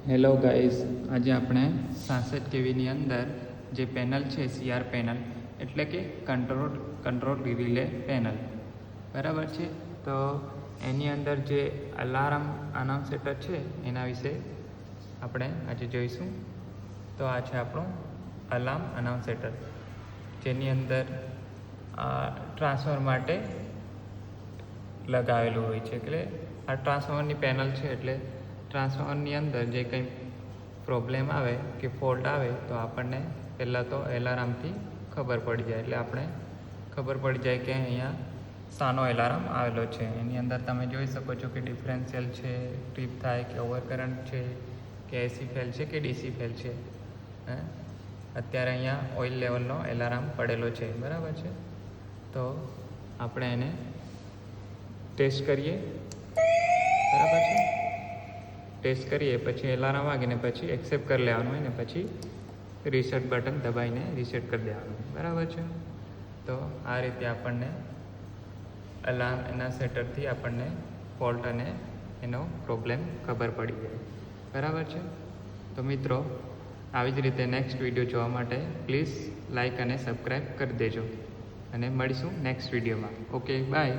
Hello guys, આજે આપણે 66 કેવીની અંદર જે પેનલ છે CR પેનલ એટલે કે કંટ્રોલ રિલે પેનલ બરાબર છે. તો એની અંદર જે અલાર્મ અનાઉન્સેટર છે એના વિશે આપણે આજે જોઈશું. તો આ છે આપણું અલાર્મ અનાઉન્સેટર, જેની અંદર ટ્રાન્સફર માટે લગાવેલું હોય છે. એટલે આ ટ્રાન્સફોર્મરની પેનલ છે, એટલે ટ્રાન્સફોર્મરની અંદર જે કંઈ પ્રોબ્લેમ આવે કે ફોલ્ટ આવે તો આપણને પહેલાં તો એલાર્મથી ખબર પડી જાય. એટલે આપણે ખબર પડી જાય કે અહીંયા શાનો એલાર્મ આવેલો છે. એની અંદર તમે જોઈ શકો છો કે ડિફરન્શિયલ છે, ટ્રીપ થાય કે ઓવરકરન્ટ છે, કે એસી ફેલ છે કે ડીસી ફેલ છે. અત્યારે અહીંયા ઓઇલ લેવલનો એલાર્મ પડેલો છે, બરાબર છે. તો આપણે એને ટેસ્ટ કરીએ, બરાબર છે. ટેસ્ટ કરીએ પછી એલાર્મ વાગીને પછી એક્સેપ્ટ કરી લેવાનું હોય ને પછી રીસેટ બટન દબાવીને રીસેટ કરી દેવાનું, બરાબર છે. તો આ રીતે આપણને અલાર્મ એના સેટરથી આપણને ફોલ્ટ અને એનો પ્રોબ્લેમ ખબર પડી જાય, બરાબર છે. તો મિત્રો, આવી જ રીતે નેક્સ્ટ વિડીયો જોવા માટે પ્લીઝ લાઇક અને સબસ્ક્રાઈબ કરી દેજો અને મળીશું નેક્સ્ટ વિડીયોમાં. Okay, by.